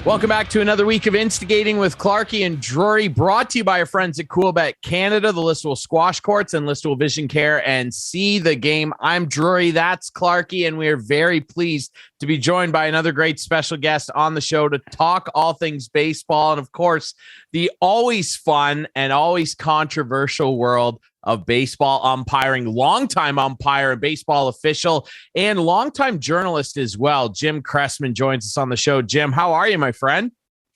Welcome back to another week of Instigating with Clarkey and Drury, brought to you by our friends at Coolbet Canada, the Listowel Squash Courts, and Listowel Vision Care, and See the Game. I'm Drury, that's Clarkey, and we are very pleased to be joined by another great special guest on the show to talk all things baseball, and of course, the always fun and always controversial world of baseball umpiring. Longtime umpire and baseball official and longtime journalist as well. Jim Cressman joins us on the show. Jim, how are you, my friend?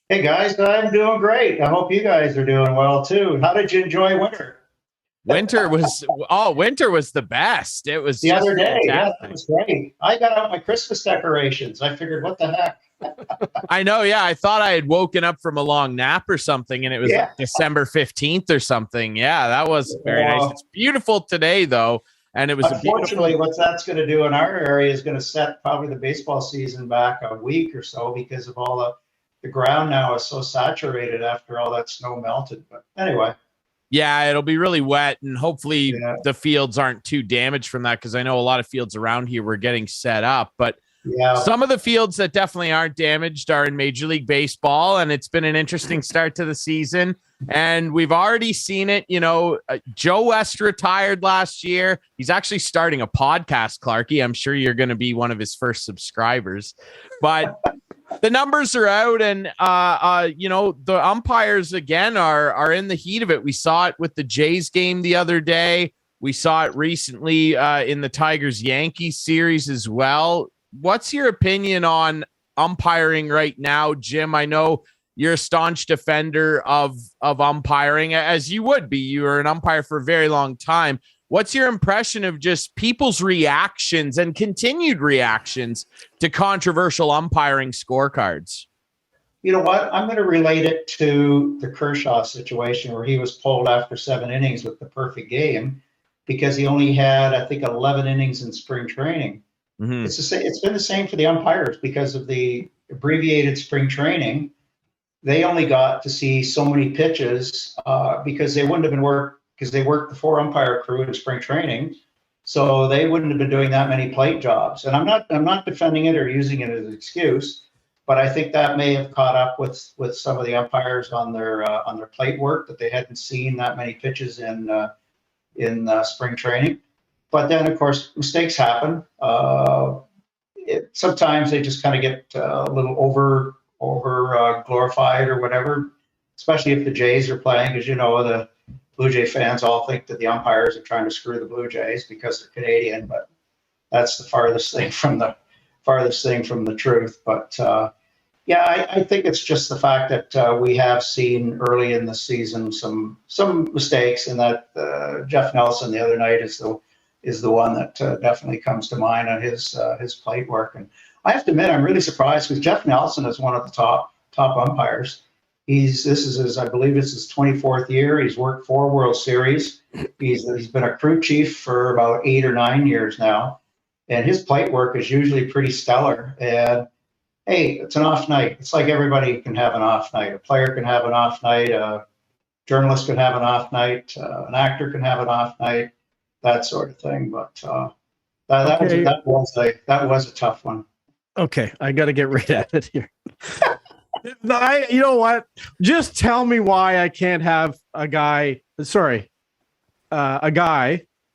Hey guys, I'm doing great. I hope you guys are doing well too. How did you enjoy winter? Winter was the best. It was the other day. Fantastic. Yeah, it was great. I got out my Christmas decorations. I figured, what the heck? I know. Yeah, I thought I had woken up from a long nap or something, and it was like December 15th or something. Yeah, that was very nice. It's beautiful today, though, and it was. Unfortunately, what that's going to do in our area is going to set probably the baseball season back a week or so because of all the ground now is so saturated after all that snow melted. But anyway. Yeah, it'll be really wet, and hopefully the fields aren't too damaged from that, because I know a lot of fields around here were getting set up, but some of the fields that definitely aren't damaged are in Major League Baseball, and it's been an interesting start to the season, and we've already seen it. You know, Joe West retired last year. He's actually starting a podcast, Clarkey. I'm sure you're going to be one of his first subscribers, but the numbers are out, and the umpires again are in the heat of it. We saw it with the Jays game the other day. We saw it recently in the Tigers-Yankees series as well. What's your opinion on umpiring right now, Jim? I know you're a staunch defender of umpiring, as you would be. You were an umpire for a very long time. What's your impression of just people's reactions and continued reactions to controversial umpiring scorecards? You know what? I'm going to relate it to the Kershaw situation where he was pulled after 7 innings with the perfect game because he only had, I think, 11 innings in spring training. Mm-hmm. It's been the same for the umpires because of the abbreviated spring training. They only got to see so many pitches because they wouldn't have been because they worked the 4 umpire crew in spring training, so they wouldn't have been doing that many plate jobs. And I'm not defending it or using it as an excuse, but I think that may have caught up with some of the umpires on their plate work, that they hadn't seen that many pitches in spring training. But then, of course, mistakes happen. Sometimes they just kind of get a little over glorified or whatever, especially if the Jays are playing, because the Blue Jay fans all think that the umpires are trying to screw the Blue Jays because they're Canadian, but that's the farthest thing from the truth. But I think it's just the fact that we have seen early in the season some mistakes, and that Jeff Nelson the other night is the one that definitely comes to mind on his plate work. And I have to admit, I'm really surprised because Jeff Nelson is one of the top umpires. This is I believe it's his 24th year. He's worked 4 World Series. He's been a crew chief for about 8 or 9 years now, and his plate work is usually pretty stellar. And hey, it's an off night. It's like everybody can have an off night. A player can have an off night. A journalist can have an off night. An actor can have an off night. That sort of thing. But that was a tough one. Okay, I got to get right at it here. You know what? Just tell me why I can't have a guy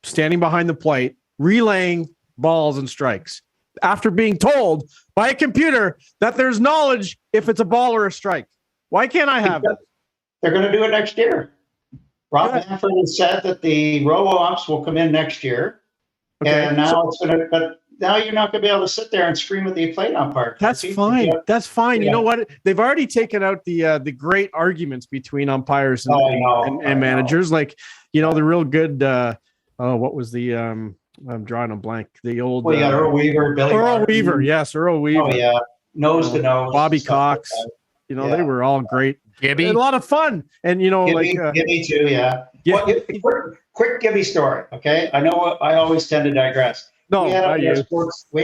standing behind the plate relaying balls and strikes after being told by a computer that there's knowledge if it's a ball or a strike. Why can't I have that? They're going to do it next year. Rob Manfred has said that the robo-umps will come in next year. Okay. And now now you're not going to be able to sit there and scream at the plate umpire. That's fine. That's fine. Yeah. You know what? They've already taken out the great arguments between umpires and managers. Like, the real good. What was the? I'm drawing a blank. The old. Well, you got Earl Weaver, Billy. Earl Martin. Weaver, yes, Earl Weaver. Oh yeah, nose to nose. Bobby Cox. Like they were all great. Gibby, a lot of fun, and Gibby too. Yeah. Quick Gibby story. Okay, I know I always tend to digress. No, we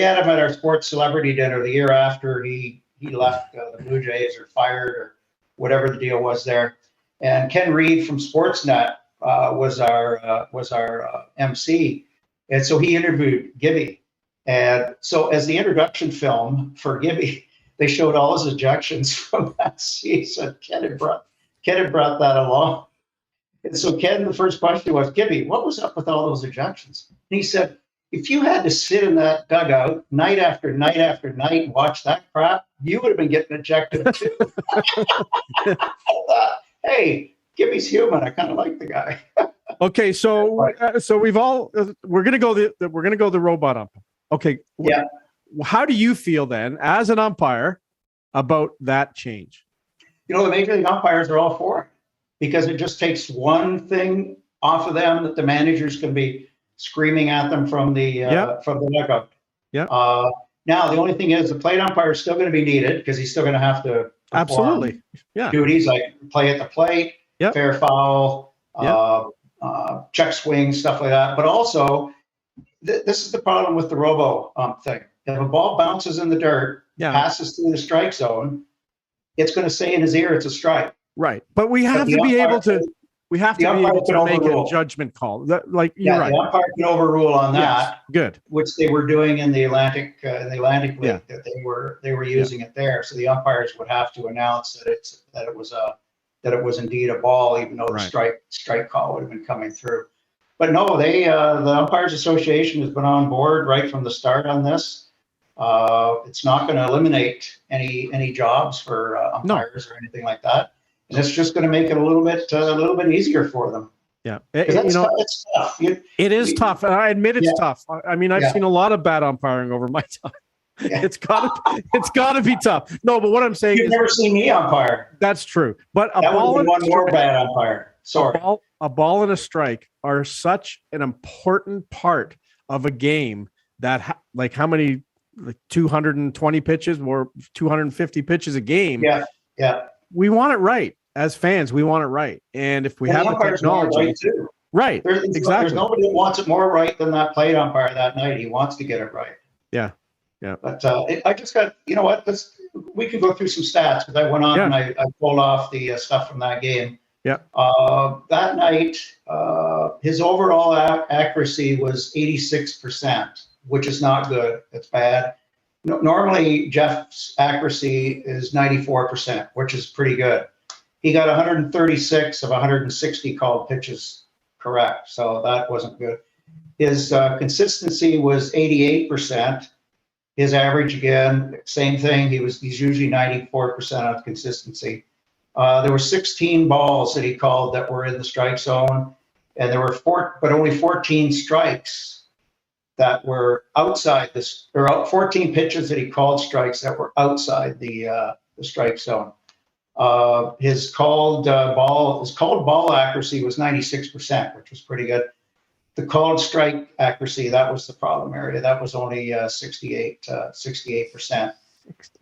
had him at our sports celebrity dinner the year after he left the Blue Jays or fired or whatever the deal was there. And Ken Reed from Sportsnet was our MC, and so he interviewed Gibby. And so as the introduction film for Gibby, they showed all his ejections from that season. Ken had brought that along. And so Ken, the first question was, Gibby, what was up with all those ejections? And he said, if you had to sit in that dugout night after night after night and watch that crap, you would have been getting ejected too. I thought, hey, Gibby's human. I kind of like the guy. Okay, so we're gonna go the robot ump. Okay, yeah. How do you feel then, as an umpire, about that change? The Major League umpires are all for it because it just takes one thing off of them that the managers can be screaming at them from the dugout. Yeah. Now the only thing is the plate umpire is still going to be needed because he's still going to have to absolutely duties like play at the plate, fair foul, check swing, stuff like that. But also, this is the problem with the robo-ump thing. If a ball bounces in the dirt, passes through the strike zone, it's going to say in his ear it's a strike. Right, but we have to be able to. We have to be able to make a judgment call. You're right. The umpire can overrule on that. Yes, good. Which they were doing in the Atlantic League that they were using it there. So the umpires would have to announce that it was indeed a ball, even though the strike call would have been coming through. But no, the Umpires Association has been on board right from the start on this. It's not going to eliminate any jobs for umpires or anything like that. And it's just going to make it a little bit easier for them. Yeah, it's tough. It is tough, and I admit it's tough. I mean, I've seen a lot of bad umpiring over my time. Yeah. It's gotta be tough. No, but what I'm saying You've never seen me umpire. That's true. But that would be one more bad umpire. Sorry. A ball and a strike are such an important part of a game that like how many 220 pitches or 250 pitches a game. Yeah. We want it right. As fans, we want it right. And if we have the technology, right, exactly. There's nobody that wants it more right than that plate umpire that night. He wants to get it right. Yeah. But I just got, we can go through some stats because I went on and I pulled off the stuff from that game. Yeah. That night, his overall accuracy was 86%, which is not good. It's bad. Normally, Jeff's accuracy is 94%, which is pretty good. He got 136 of 160 called pitches correct, so that wasn't good. His consistency was 88%. His average, again, same thing. He's usually 94% on consistency. There were 16 balls that he called that were in the strike zone, and there were only 14 strikes that were outside this. There were 14 pitches that he called strikes that were outside the strike zone. His called ball accuracy was 96%, which was pretty good. The called strike accuracy, that was the problem area. That was only 68%.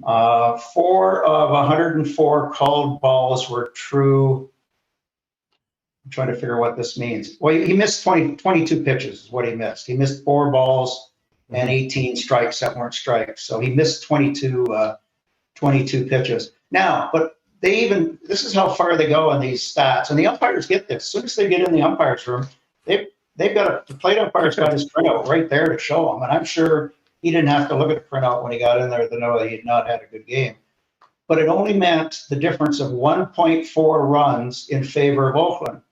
4 of 104 called balls were true. I'm trying to figure what this means. Well, he missed 22 pitches is what he missed. He missed 4 balls and 18 strikes that weren't strikes. So he missed 22 pitches. Now, but this is how far they go on these stats. And the umpires get this. As soon as they get in the umpires room, the plate umpire's got his printout right there to show him. And I'm sure he didn't have to look at the printout when he got in there to know that he had not had a good game. But it only meant the difference of 1.4 runs in favor of Oakland.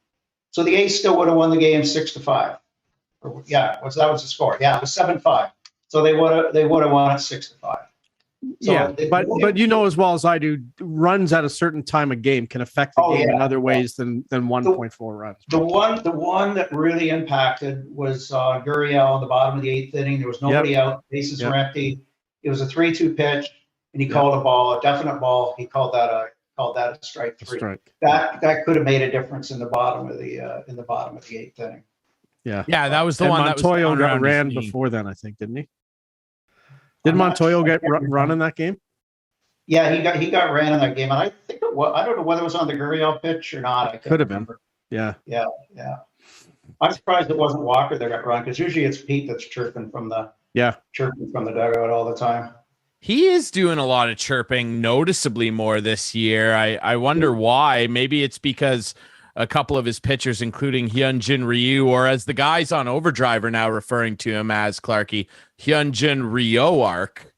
So the A's still would have won the game 6-5. That was the score. Yeah, it was 7-5. So they would have won it 6-5. So but you know as well as I do, runs at a certain time of game can affect the game in other ways than 1.4 runs. The one that really impacted was Gurriel in the bottom of the 8th inning. There was nobody out. Bases were empty. It was a 3-2 pitch, and he called a definite ball. He called that a strike 3. That could have made a difference in the bottom of the 8th inning. Yeah, that was the one. Montoyo got ran before then, I think, didn't he? Did Montoyo get run in that game? Yeah, he got ran in that game, and I think it was. I don't know whether it was on the Gurriel pitch or not. I could have remember. Been. Yeah. I'm surprised it wasn't Walker that got run because usually it's Pete that's chirping from the dugout all the time. He is doing a lot of chirping, noticeably more this year. I wonder why. Maybe it's because a couple of his pitchers, including Hyunjin Ryu, or as the guys on Overdrive are now referring to him as, Clarkey, Hyunjin Ryu-ark,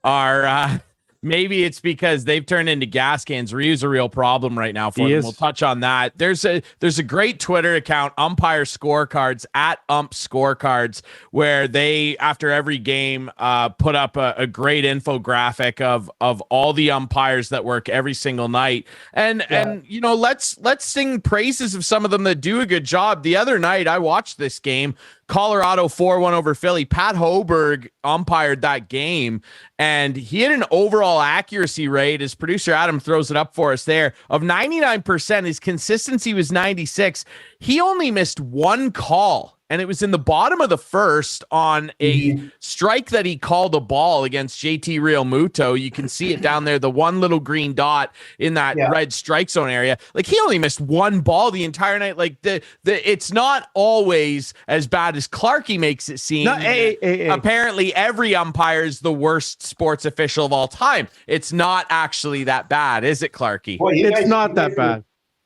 are Maybe it's because they've turned into gas cans. Ryu's a real problem right now for them. We'll touch on that. There's a great Twitter account, Umpire Scorecards, at Ump Scorecards, where they, after every game, put up a great infographic of all the umpires that work every single night. And let's sing praises of some of them that do a good job. The other night, I watched this game. Colorado 4-1 over Philly. Pat Hoberg umpired that game, and he had an overall accuracy rate, as producer Adam throws it up for us there, of 99%. His consistency was 96. He only missed one call, and it was in the bottom of the first on a strike that he called a ball against JT Realmuto. You can see it down there, the one little green dot in that red strike zone area. Like, he only missed one ball the entire night. Like, it's not always as bad as Clarkey makes it seem. No, apparently every umpire is the worst sports official of all time. It's not actually that bad, is it, Clarkey? Well, it's not that bad.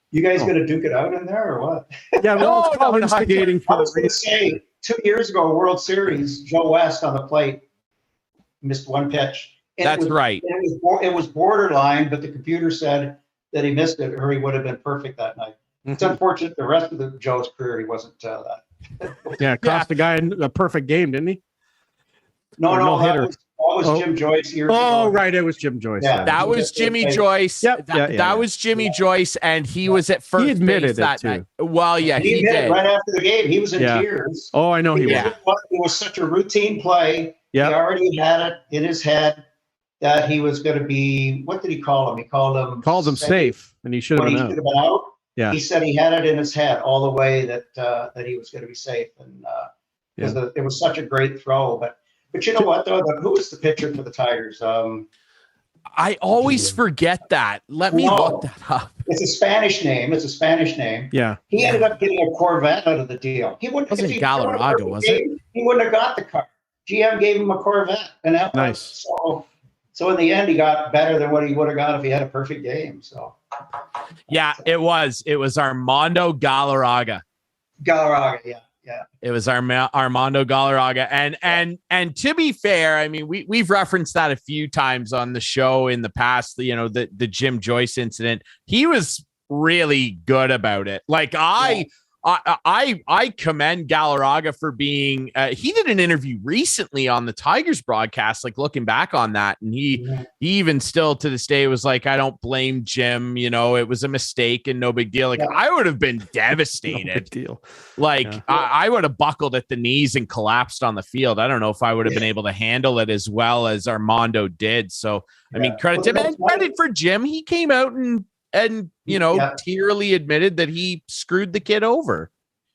You guys going to duke it out in there or what? Yeah, no, it's called instigating. I was going to say, 2 years ago, World Series, Joe West on the plate missed one pitch. That's right. It was borderline, but the computer said that he missed it, or he would have been perfect that night. It's unfortunate the rest of the Joe's career, he wasn't that. Yeah, cost the guy a perfect game, didn't he? No, that was Jim Joyce years ago. Oh, right, it was Jim Joyce. Yeah, that was Jimmy Joyce. That was Jimmy Joyce, and he was at first. He admitted base that too. night. Well, yeah, he did. Right after the game, he was in tears. Oh, I know he was. It was such a routine play. He already had it in his head that he was going to be. What did he call him? He called him safe, and he should have been out. Yeah, he said he had it in his head all the way that he was going to be safe, and it was such a great throw, but. But you know what, though? Who was the pitcher for the Tigers? I always forget that. Let me look that up. It's a Spanish name. Yeah. He ended up getting a Corvette out of the deal. He wouldn't. Wasn't Galarraga, was it? He wouldn't have got the car. GM gave him a Corvette, and that nice. So in the end, he got better than what he would have got if he had a perfect game. So. Yeah, it was. It was Armando Galarraga. Galarraga, yeah. Yeah. It was Armando Galarraga. And to be fair, I mean, we've referenced that a few times on the show in the past, the Jim Joyce incident. He was really good about it. Like, I commend Galarraga for being he did an interview recently on the Tigers broadcast, like looking back on that, and he even still to this day was like, I don't blame Jim, it was a mistake and no big deal. Like, I would have been devastated. No big deal. Like, I would have buckled at the knees and collapsed on the field. I don't know if I would have been able to handle it as well as Armando did. So I mean, credit to him, and credit for Jim. He came out and tearily admitted that he screwed the kid over.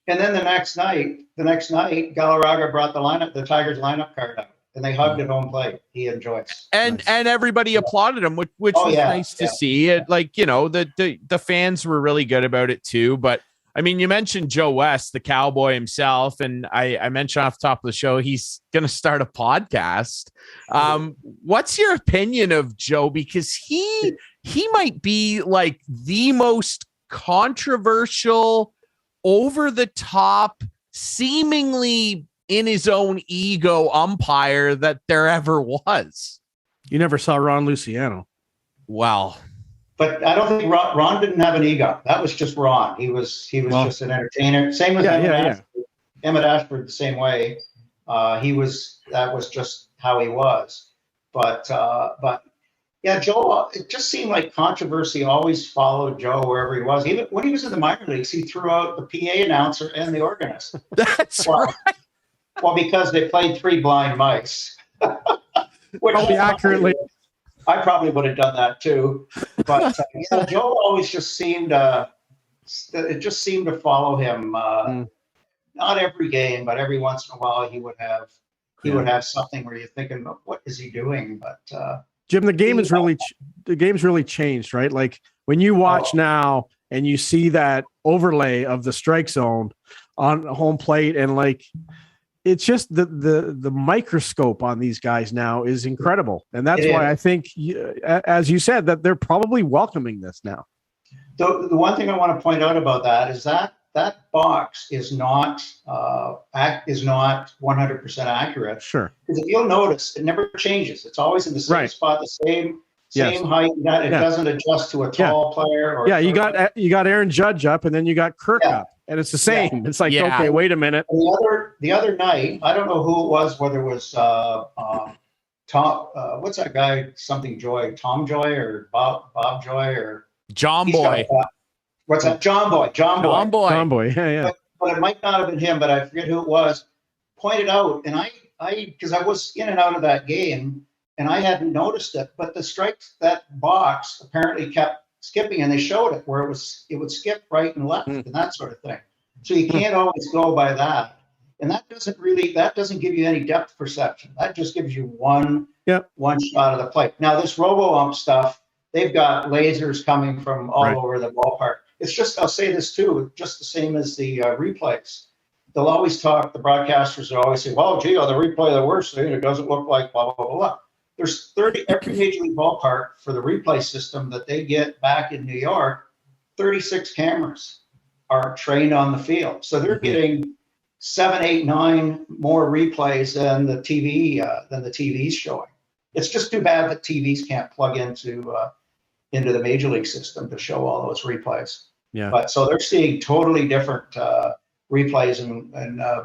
And then the next night, Galarraga brought the Tigers lineup card out, and they hugged at home plate. He and Joyce. And everybody applauded him, which was nice to see. It, the fans were really good about it too. But I mean, you mentioned Joe West, the Cowboy himself, and I mentioned off the top of the show he's going to start a podcast. What's your opinion of Joe? Because he might be like the most controversial, over the top, seemingly in his own ego umpire that there ever was. You never saw Ron Luciano. Well, but I don't think Ron didn't have an ego. That was just Ron. He was just an entertainer. Same with Emmett Ashford, the same way. That was just how he was. But yeah, Joe, it just seemed like controversy always followed Joe wherever he was. Even when he was in the minor leagues, he threw out the PA announcer and the organist. That's right. Well, because they played three blind mice. Which accurately. I probably would have done that too. But Joe always just seemed to follow him. Not every game, but every once in a while he would have something where you're thinking, what is he doing? But Jim, the game's really changed, right? Like when you watch now and you see that overlay of the strike zone on home plate, and like it's just the microscope on these guys now is incredible, and that's why I think, as you said, that they're probably welcoming this now. The one thing I want to point out about that is that box is not 100% accurate. Sure. Because if you'll notice, it never changes. It's always in the same spot, the Same height. It doesn't adjust to a tall player. Or you got Aaron Judge up, and then you got Kirk up, and it's the same. Yeah. It's like, okay, wait a minute. The other night, I don't know who it was, whether it was Tom. What's that guy? Something Joy, Tom Joy, or Bob Joy, or John Boy. What's that? John Boy. John Boy. Yeah. But it might not have been him, but I forget who it was. Pointed out, and I because I was in and out of that game, and I hadn't noticed it, but the strikes, that box apparently kept skipping, and they showed it where it would skip right and left and that sort of thing. So you can't always go by that, and that doesn't give you any depth perception. That just gives you one shot of the plate. Now this robo-ump stuff, they've got lasers coming from all over the ballpark. It's just, I'll say this too, just the same as the replays. They'll always talk, the broadcasters will always say, well, gee, on the replay, the worst thing, it doesn't look like blah, blah, blah, blah. There's 30, every Major League ballpark for the replay system that they get back in New York, 36 cameras are trained on the field. So they're getting 7, 8, 9 more replays than the TV's showing. It's just too bad that TVs can't plug into the Major League system to show all those replays. Yeah. But so they're seeing totally different replays and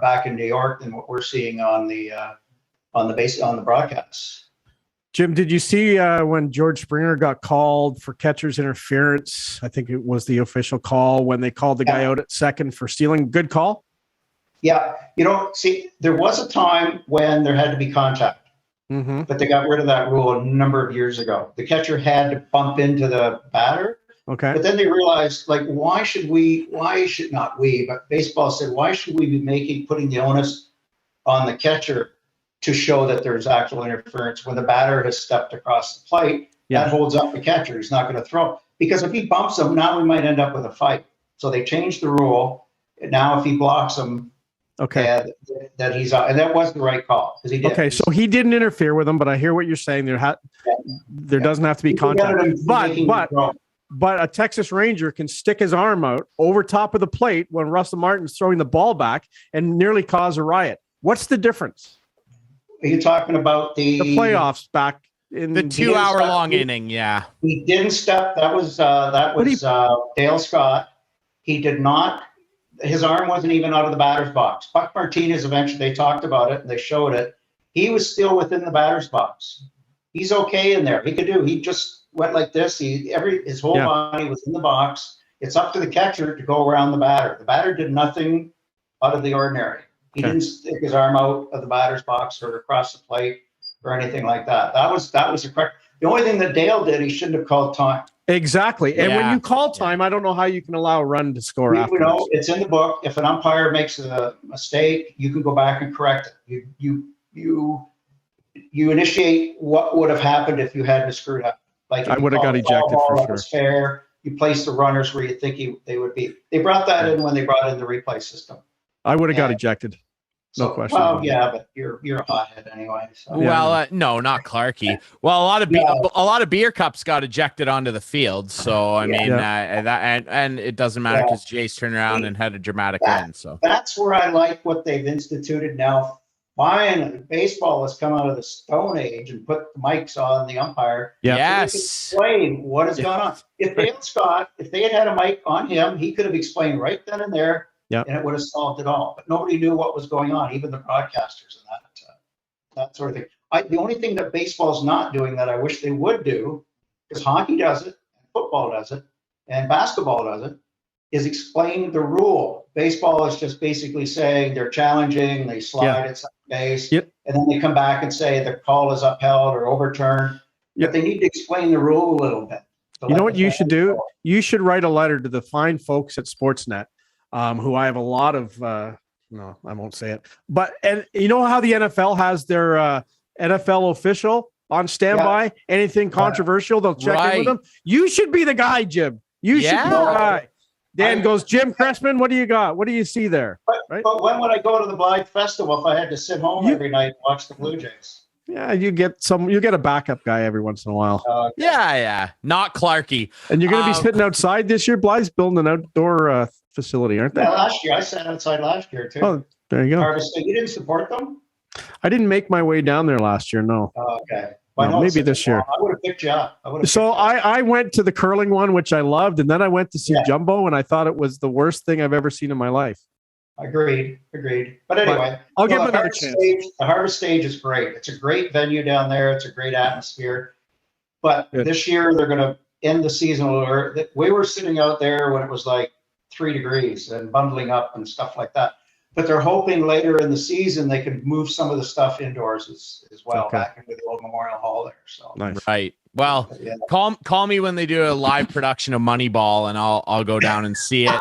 back in New York than what we're seeing on the broadcasts. Jim, did you see when George Springer got called for catcher's interference? I think it was the official call when they called the guy out at second for stealing. Good call? Yeah. There was a time when there had to be contact, but they got rid of that rule a number of years ago. The catcher had to bump into the batter. Okay. But then they realized, like, but baseball said, why should we be putting the onus on the catcher to show that there's actual interference when the batter has stepped across the plate? That holds up the catcher. He's not going to throw. Because if he bumps him, now we might end up with a fight. So they changed the rule. And now if he blocks him, that he's out. And that was the right call, because he did. Okay, so he didn't interfere with him, but I hear what you're saying. There doesn't have to be contact. But a Texas Ranger can stick his arm out over top of the plate when Russell Martin's throwing the ball back and nearly cause a riot. What's the difference? Are you talking about the playoffs back in the 2-hour-long inning? Yeah, he didn't step. That was Dale Scott. He did not. His arm wasn't even out of the batter's box. Buck Martinez, eventually they talked about it and they showed it. He was still within the batter's box. He's okay in there. He just went like this. His whole body was in the box. It's up to the catcher to go around the batter. The batter did nothing out of the ordinary. He didn't stick his arm out of the batter's box or across the plate or anything like that. That was the correct. The only thing that Dale did, he shouldn't have called time. Exactly. And when you call time, I don't know how you can allow a run to score after. It's in the book. If an umpire makes a mistake, you can go back and correct it. You initiate what would have happened if you hadn't screwed up. Like I would have got ejected for sure. Was fair. You place the runners where you think they would be. They brought that in when they brought in the replay system. I would have got ejected. No question. Well, yeah, but you're a hothead anyway. So. Well, no, not Clarkey. Well, a lot of beer cups got ejected onto the field. So I mean, and it doesn't matter because Jace turned around and had a dramatic win. So that's where I like what they've instituted now. Finally, baseball has come out of the Stone Age and put the mics on the umpire. Yes. So explain what has gone on. If Dale Scott, if they had a mic on him, he could have explained right then and there. And it would have solved it all. But nobody knew what was going on, even the broadcasters and that sort of thing. The only thing that baseball's not doing that I wish they would do, because hockey does it, football does it, and basketball does it, is explain the rule. Baseball is just basically saying they're challenging, they slide at second base, and then they come back and say the call is upheld or overturned. But they need to explain the rule a little bit. You know what you should do? You should write a letter to the fine folks at Sportsnet. Who I have a lot of, no, I won't say it, but, and you know how the NFL has their NFL official on standby, anything controversial, they'll check in with them. You should be the guy, Jim. You should be the guy. Dan goes, Jim Cressman, what do you got? What do you see there? But when would I go to the Blythe Festival if I had to sit home every night and watch the Blue Jays? Yeah, you get a backup guy every once in a while. Yeah. Not Clarkey. And you're going to be sitting outside this year. Blythe's building an outdoor facility, aren't they? Yeah, last year. I sat outside last year, too. Oh, there you go. You didn't support them? I didn't make my way down there last year, no. Oh, okay. No, maybe this year. I would have picked you up. I went to the curling one, which I loved, and then I went to see Jumbo, and I thought it was the worst thing I've ever seen in my life. Agreed. But anyway, I'll give him another chance. The Harvest Stage is great. It's a great venue down there. It's a great atmosphere. But this year they're going to end the season. We were sitting out there when it was like 3 degrees and bundling up and stuff like that. But they're hoping later in the season they can move some of the stuff indoors as well, back into the old Memorial Hall there. So nice. Right. Well, call me when they do a live production of Moneyball, and I'll go down and see it.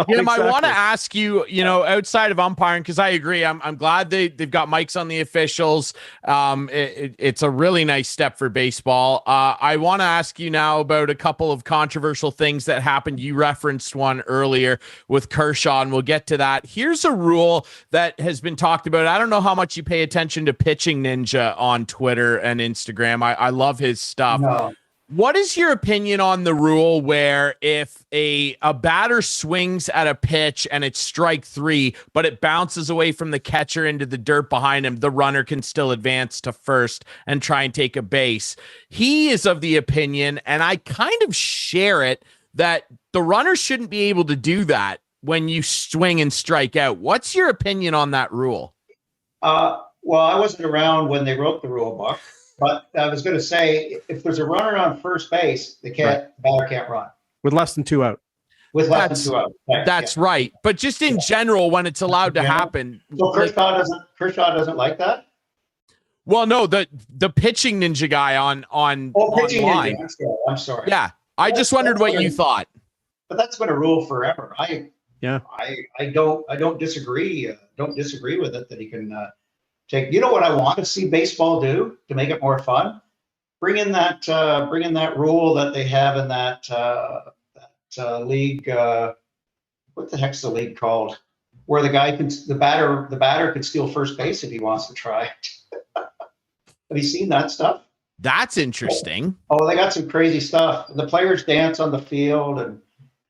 Jim, I want to ask you, outside of umpiring, because I agree, I'm glad they've got mics on the officials. It's a really nice step for baseball. I want to ask you now about a couple of controversial things that happened. You referenced one earlier with Kershaw, and we'll get to that. Here's a rule that has been talked about. I don't know how much you pay attention to Pitching Ninja on Twitter and Instagram. I love his stuff. No. What is your opinion on the rule where if a batter swings at a pitch and it's strike 3, but it bounces away from the catcher into the dirt behind him, the runner can still advance to first and try and take a base? He is of the opinion, and I kind of share it, that the runner shouldn't be able to do that when you swing and strike out. What's your opinion on that rule? Well, I wasn't around when they wrote the rule book. But I was going to say, if there's a runner on first base, the batter can't run. With less than 2 out. That's right. But just in general, when it's allowed to happen. So Kershaw doesn't like that? Well, no, the Pitching Ninja guy on Pitching online. Ninja. I'm sorry. Yeah. I just wondered what you thought. But that's been a rule forever. I don't disagree. Don't disagree with it that he can take. You know what I want to see baseball do to make it more fun? Bring in that rule that they have in that league. What the heck's the league called? Where the batter can steal first base if he wants to try. Have you seen that stuff? That's interesting. Oh, they got some crazy stuff. The players dance on the field and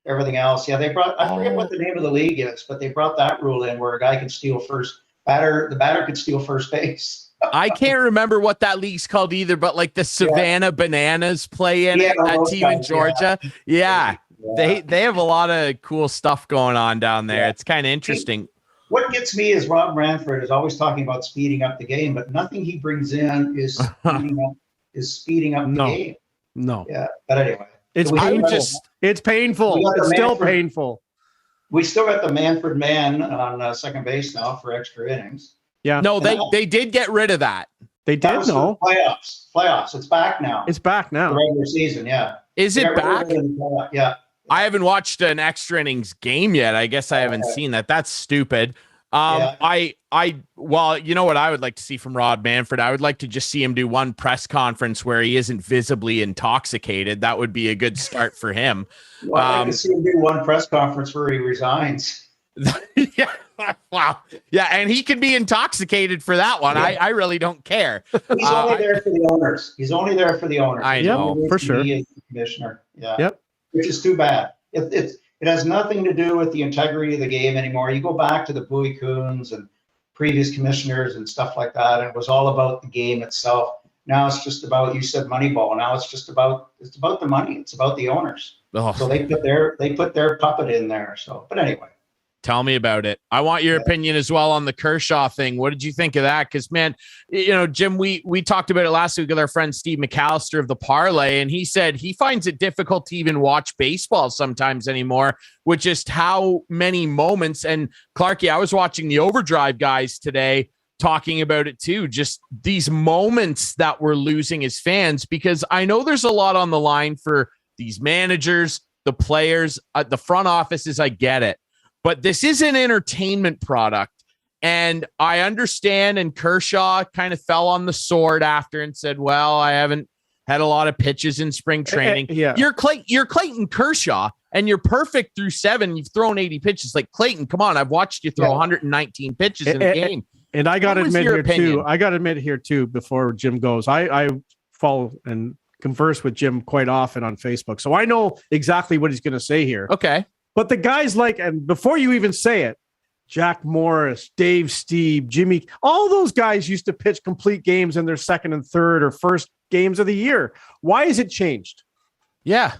everything else. Yeah, I forget what the name of the league is, but they brought that rule in where a guy can steal first. The batter could steal first base. I can't remember what that league's called either, but like the Savannah Bananas play in it, that team in Georgia. Yeah. They have a lot of cool stuff going on down there. It's kind of interesting. What gets me is Rob Ranford is always talking about speeding up the game, but nothing he brings in is speeding up the game. No. Yeah. But anyway. It's painful. It's painful. It's still painful. We still got the Manfred man on second base now for extra innings. Yeah. No, they did get rid of that. They did. No playoffs. It's back now. The regular season. Yeah. Is it back? Yeah. I haven't watched an extra innings game yet. I guess I haven't seen that. That's stupid. Well, you know what I would like to see from Rob Manfred? I would like to just see him do one press conference where he isn't visibly intoxicated. That would be a good start for him. Well, I'd like to see him do one press conference where he resigns. Yeah. Wow. Yeah. And he could be intoxicated for that one. Yeah. I really don't care. He's only there for the owners. I know. For sure. He is the commissioner. Yeah. Yep. Which is too bad. It has nothing to do with the integrity of the game anymore. You go back to the Bowie Coons and previous commissioners and stuff like that, and it was all about the game itself. Now it's just about, you said Moneyball. Now it's about the money. It's about the owners. Oh. So they put their puppet in there. So, but anyway. Tell me about it. I want your opinion as well on the Kershaw thing. What did you think of that? Because, man, Jim, we talked about it last week with our friend Steve McAllister of the Parlay, and he said he finds it difficult to even watch baseball sometimes anymore with just how many moments. And Clarkey, I was watching the Overdrive guys today talking about it too, just these moments that we're losing as fans, because I know there's a lot on the line for these managers, the players, the front offices. I get it. But this is an entertainment product, and I understand. And Kershaw kind of fell on the sword after and said, well, I haven't had a lot of pitches in spring training. Yeah. You're Clayton Kershaw, and you're perfect through 7. You've thrown 80 pitches. Like, Clayton, come on. I've watched you throw 119 pitches in a game. And I got to admit here too, before Jim goes, I follow and converse with Jim quite often on Facebook. So I know exactly what he's going to say here. Okay. But the guys and before you even say it, Jack Morris, Dave Steve, Jimmy, all those guys used to pitch complete games in their second and third or first games of the year. Why is it changed? Yeah.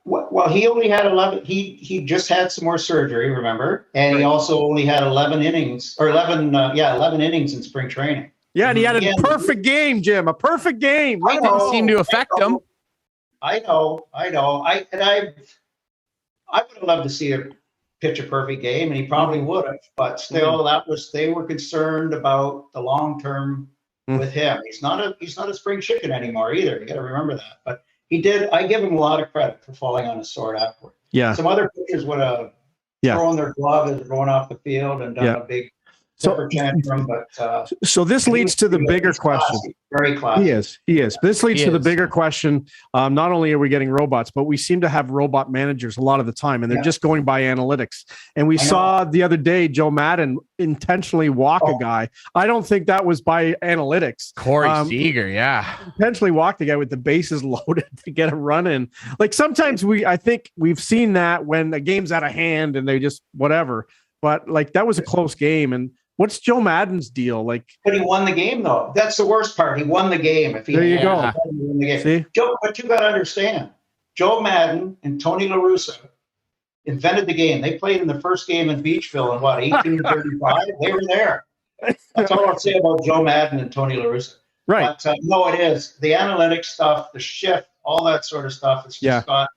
Well, he only had 11. He just had some more surgery, remember? And he also only had 11 innings in spring training. Yeah, and he had a perfect game, Jim. A perfect game. It didn't seem to affect him. I know. I would have loved to see him pitch a perfect game, and he probably would have. But still, they were concerned about the long term with him. He's not a spring chicken anymore either. You got to remember that. But he did. I give him a lot of credit for falling on his sword afterward. Yeah. Some other pitchers would have thrown their glove as they're going off the field and done a big tantrum. But so this leads to the bigger question. Very classy. He is. This leads to the bigger question. Not only are we getting robots, but we seem to have robot managers a lot of the time, and they're just going by analytics. And we saw the other day Joe Madden intentionally walk a guy. I don't think that was by analytics. Corey Seager, intentionally walked the guy with the bases loaded to get a run in. Like sometimes I think we've seen that when the game's out of hand and they just whatever. But like that was a close game. And what's Joe Madden's deal? Like, but he won the game though. That's the worst part. He won the game. There you go. He won the game. See? Joe, but you got to understand, Joe Madden and Tony La Russa invented the game. They played in the first game in Beachville in 1835. They were there. That's all I'll say about Joe Madden and Tony La Russa. Right. But no, it is the analytics stuff, the shift, all that sort of stuff. It's just got.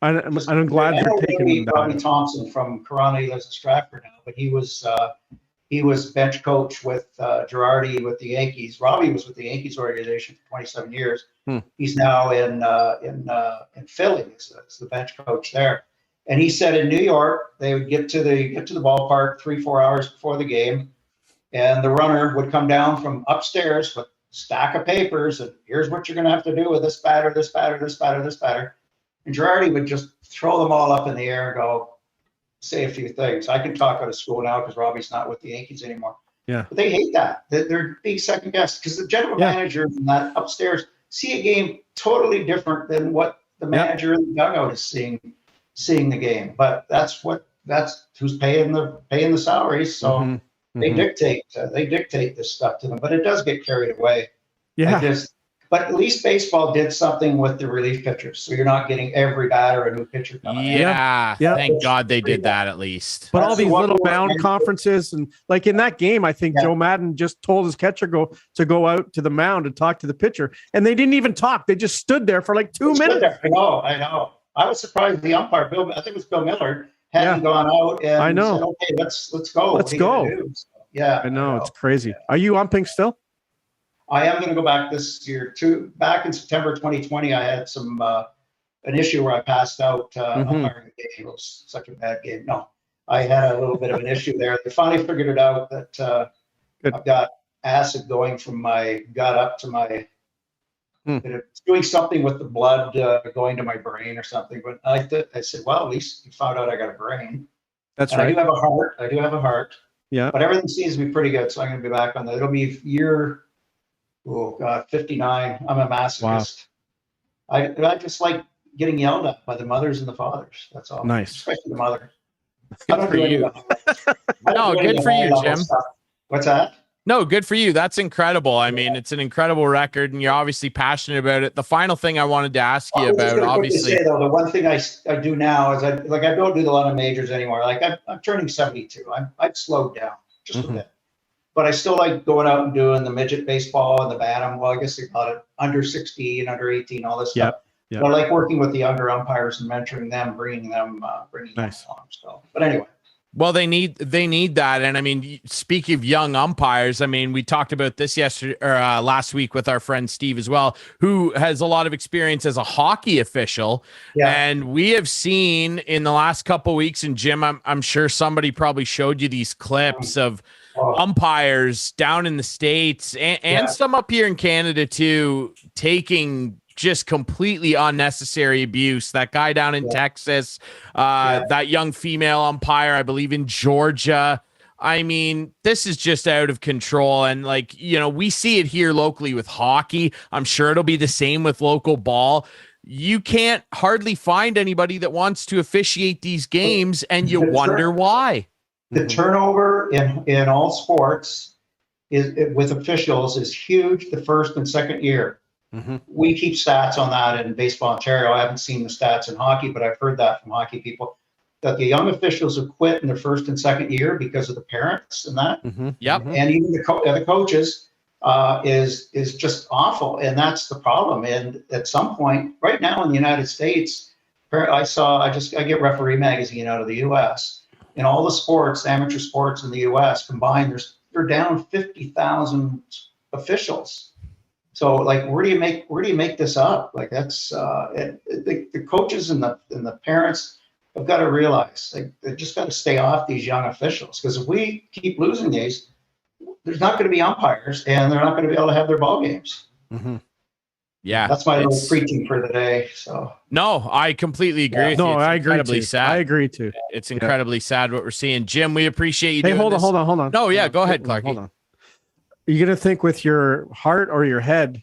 I'm glad they're taking Robbie Thompson from Corona. He lives in Stratford now, but he was bench coach with Girardi with the Yankees. Robbie was with the Yankees organization for 27 years. He's now in Philly. He's the bench coach there. And he said in New York they would get to the ballpark 3-4 hours before the game, and the runner would come down from upstairs with a stack of papers and here's what you're going to have to do with this batter, this batter, this batter, this batter. And Girardi would just throw them all up in the air and go, say a few things. I can talk out of school now because Robbie's not with the Yankees anymore. Yeah. But they hate that. They're being second guessed because the general manager in that upstairs see a game totally different than what the manager in the dugout is seeing the game. But that's who's paying the salaries. So they dictate this stuff to them. But it does get carried away. Yeah. But at least baseball did something with the relief pitchers, so you're not getting every batter a new pitcher coming in. Yeah, thank God they did that at least. But all these little mound conferences and like in that game, I think Joe Madden just told his catcher to go out to the mound and talk to the pitcher, and they didn't even talk. They just stood there for like 2 minutes. I know. I was surprised the umpire, I think it was Bill Miller, hadn't gone out and said, "Okay, let's go. Let's go." So, yeah, I know it's crazy. Are you umping still? I am going to go back this year. Back in September 2020, I had an issue where I passed out umpiring the game. It was such a bad game. No, I had a little bit of an issue there. They finally figured it out that I've got acid going from my gut up to my. It's doing something with the blood going to my brain or something. But I said, well, at least you found out I got a brain. That's right. I do have a heart. Yeah. But everything seems to be pretty good, so I'm going to be back on that. It'll be year. Oh God, 59. I'm a masochist. Wow. I just like getting yelled at by the mothers and the fathers. That's all. Nice. Especially the mother. Good for you. No, good for you, Jim. What's that? No, good for you. That's incredible. I mean, it's an incredible record, and you're obviously passionate about it. The final thing I wanted to ask you about, obviously. Say, though, the one thing I do now is I don't do a lot of majors anymore. Like I'm turning 72. I've slowed down just a bit. But I still like going out and doing the midget baseball and the bantam. Well, I guess they call it under 16, under 18, all this stuff. But I like working with the younger umpires and mentoring them, bringing them along. So, but anyway. Well, they need that. And I mean, speaking of young umpires, I mean, we talked about this last week with our friend Steve as well, who has a lot of experience as a hockey official. Yeah. And we have seen in the last couple of weeks, and Jim, I'm sure somebody probably showed you these clips of umpires down in the States and some up here in Canada too, taking just completely unnecessary abuse. That guy down in Texas, that young female umpire, I believe in Georgia. I mean, this is just out of control. And like, you know, we see it here locally with hockey. I'm sure it'll be the same with local ball. You can't hardly find anybody that wants to officiate these games, and you wonder why. The turnover in all sports with officials is huge the first and second year. We keep stats on that in Baseball Ontario. I haven't seen the stats in hockey, but I've heard that from hockey people, that the young officials who quit in their first and second year because of the parents and that, and even the coaches, is just awful, and that's the problem. And at some point, right now in the United States, I get Referee Magazine out of the U.S. In all the sports, amateur sports in the U.S. combined, they're down 50,000 officials. So, like, where do you make this up? Like, that's the coaches and the parents have got to realize they just got to stay off these young officials, because if we keep losing these, there's not going to be umpires, and they're not going to be able to have their ball games. Yeah, that's my little preaching for the day. So no, I completely agree. With you. It's I agree too. Sad. I agree too. It's incredibly sad what we're seeing. Jim, we appreciate you. Hey, hold on. No, yeah, go ahead, Clarkey. Hold on. You're gonna think with your heart or your head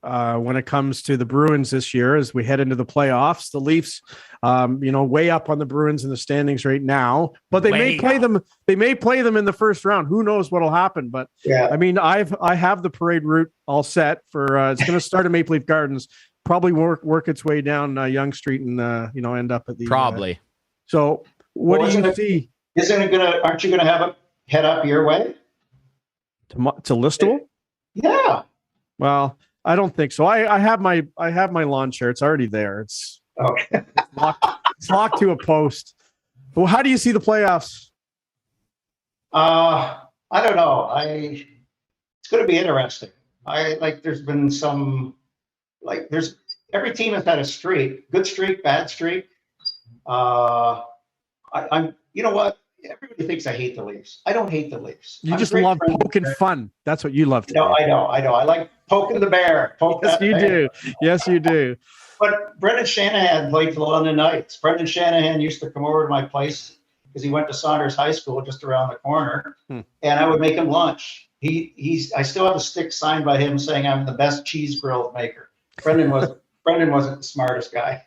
when it comes to the Bruins this year as we head into the playoffs. The Leafs, way up on the Bruins in the standings right now, but they may play them. They may play them in the first round. Who knows what'll happen? But I mean, I have the parade route all set for. It's going to start at Maple Leaf Gardens, probably work its way down Yonge Street, and end up at the probably. So what do you see? Aren't you gonna have it head up your way to Listowel? Yeah. Well, I don't think so. I have my lawn chair. It's already there. It's okay. It's locked to a post. Well, how do you see the playoffs? I don't know. It's going to be interesting. There's been some, every team has had a streak, good streak, bad streak. You know what? Everybody thinks I hate the Leafs. I don't hate the Leafs. You just love poking fun. That's what you love to do. I know. I like poking the bear. Yes, you do. Yes, you do. But Brendan Shanahan played for the London Knights. Brendan Shanahan used to come over to my place because he went to Saunders High School just around the corner, and I would make him lunch. I still have a stick signed by him saying I'm the best cheese grill maker. Brendan wasn't the smartest guy.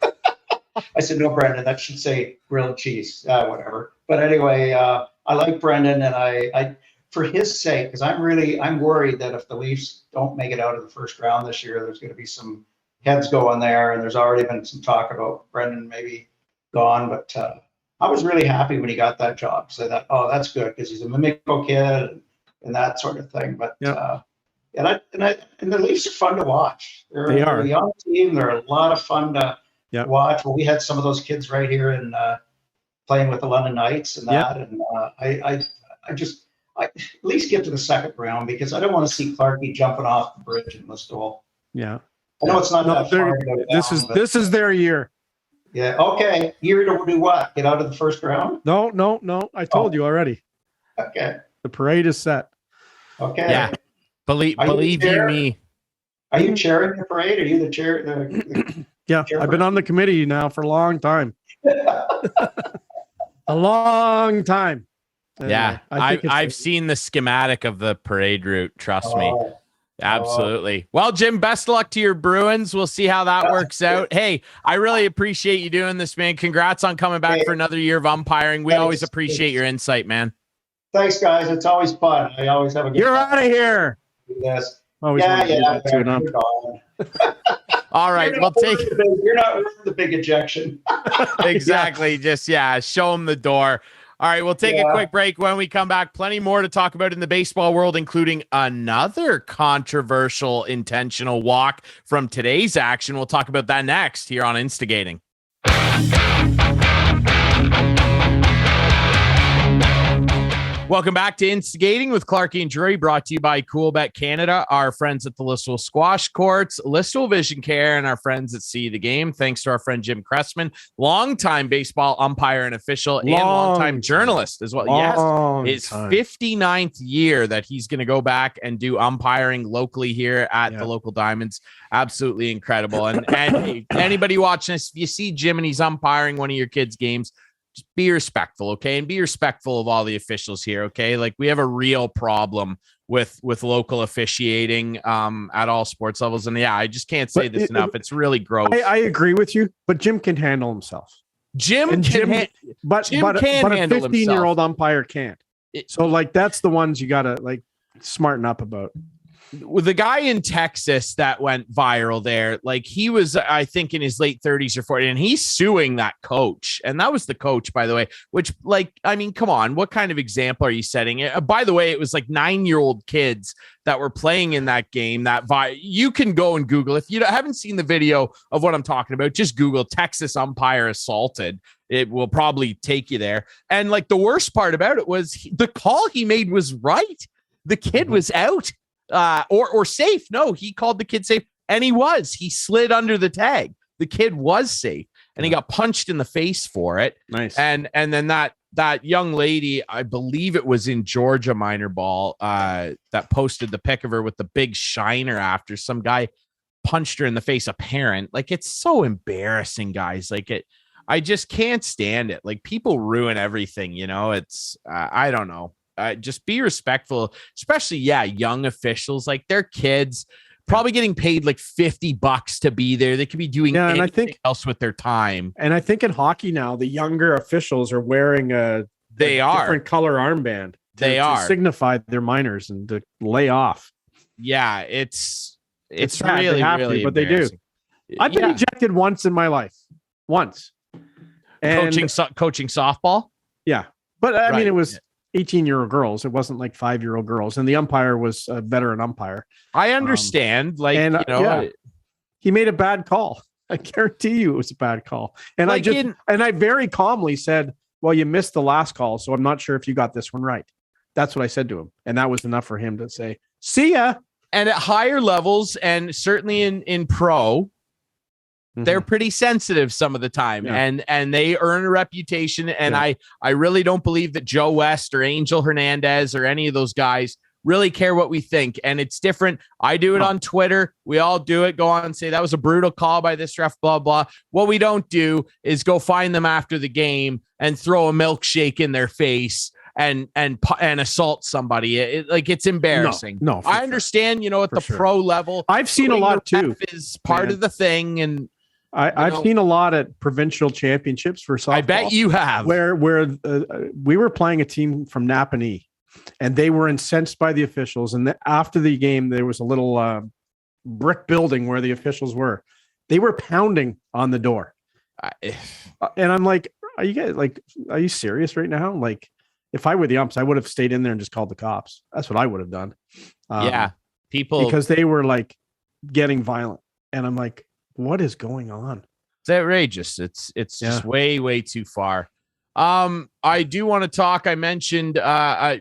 I said, no, Brendan, that should say grilled cheese, whatever. But anyway, I like Brendan, and I for his sake, because I'm worried that if the Leafs don't make it out of the first round this year, there's going to be some heads going there, and there's already been some talk about Brendan maybe gone. But I was really happy when he got that job. So that, that's good, because he's a Mimico kid and that sort of thing. But and the Leafs are fun to watch. They're a young team. They're a lot of fun to watch. Well, we had some of those kids right here in playing with the London Knights and that, and I at least get to the second round, because I don't want to see Clarkey jumping off the bridge in Listowel. Yeah, I know it's not that far. This is their year. Yeah. Okay. Year to do what? Get out of the first round? No. I told you already. Okay. The parade is set. Okay. Yeah. Believe you me. Are you chairing the parade? Are you the chair? Yeah, I've been on the committee now for a long time. A long time. Yeah, I've seen the schematic of the parade route. Trust me. Absolutely. Well, Jim, best of luck to your Bruins. We'll see how that works out. Hey, I really appreciate you doing this, man. Congrats on coming back for another year of umpiring. We always appreciate your insight, man. Thanks, guys. It's always fun. I always have a good You're time. Out of here. Yes. Always All right, you're not worth the big ejection. Exactly. Just show them the door. All right, we'll take a quick break. When we come back, plenty more to talk about in the baseball world, including another controversial intentional walk from today's action. We'll talk about that next here on Instigating. Welcome back to Instigating with Clarkey and Drury, brought to you by Coolbet Canada, our friends at the Listowel Squash Courts, Listowel Vision Care, and our friends at See the Game. Thanks to our friend Jim Cressman, longtime baseball umpire and official, and longtime journalist as well. Yes, his 59th year that he's going to go back and do umpiring locally here at the local Diamonds. Absolutely incredible. And anybody watching this, if you see Jim and he's umpiring one of your kids' games, just be respectful, okay? And be respectful of all the officials here, okay? Like, we have a real problem with local officiating at all sports levels. And I just can't say this enough. It's really gross. I agree with you, but Jim can handle himself. But a 15-year-old umpire can't. So, that's the ones you got to, smarten up about. the guy in Texas that went viral there, like he was, I think, in his late 30s or 40s, and he's suing that coach. And that was the coach, by the way, which, like, I mean, come on, what kind of example are you setting? By the way, it was like 9-year-old kids that were playing in that game. You can go and Google. If you haven't seen the video of what I'm talking about, just Google Texas umpire assaulted. It will probably take you there. And like the worst part about it was the call he made was right. The kid was out. Or safe. No, he called the kid safe, and he slid under the tag. The kid was safe, and he got punched in the face for it. Nice. And then that young lady, I believe it was in Georgia minor ball, that posted the pic of her with the big shiner after some guy punched her in the face, a parent. Like, it's so embarrassing, guys. Like, I just can't stand it. Like, people ruin everything, it's I don't know. Just be respectful, especially, young officials. Like, they're kids, probably getting paid like $50 to be there. They could be doing anything else with their time. And I think in hockey now, the younger officials are wearing a different color armband. To signify their minors and to lay off. Yeah, it's sad. really, they have really to, but they do. I've been ejected once in my life. Once. And coaching softball. Yeah, but I mean, it was 18-year-old girls. It wasn't like 5-year-old girls, and the umpire was a veteran umpire. I understand. He made a bad call. I guarantee you it was a bad call. And I very calmly said, well, you missed the last call, so I'm not sure if you got this one right. That's what I said to him. And that was enough for him to say, see ya. And at higher levels, and certainly in pro, they're pretty sensitive some of the time, and they earn a reputation. And I really don't believe that Joe West or Angel Hernandez or any of those guys really care what we think. And it's different. I do it on Twitter. We all do it. Go on and say that was a brutal call by this ref, blah, blah. What we don't do is go find them after the game and throw a milkshake in their face and assault somebody. It's embarrassing. No, I understand, at the pro level, I've seen a lot too. Is part of the thing. And I've seen a lot at provincial championships for softball. I bet you have. Where we were playing a team from Napanee, and they were incensed by the officials. And after the game, there was a little brick building where the officials were. They were pounding on the door. And I'm like, are you serious right now? Like, if I were the umps, I would have stayed in there and just called the cops. That's what I would have done. Because they were like getting violent. And I'm like, what is going on? It's outrageous. It's just way, way too far. I do want to talk. I mentioned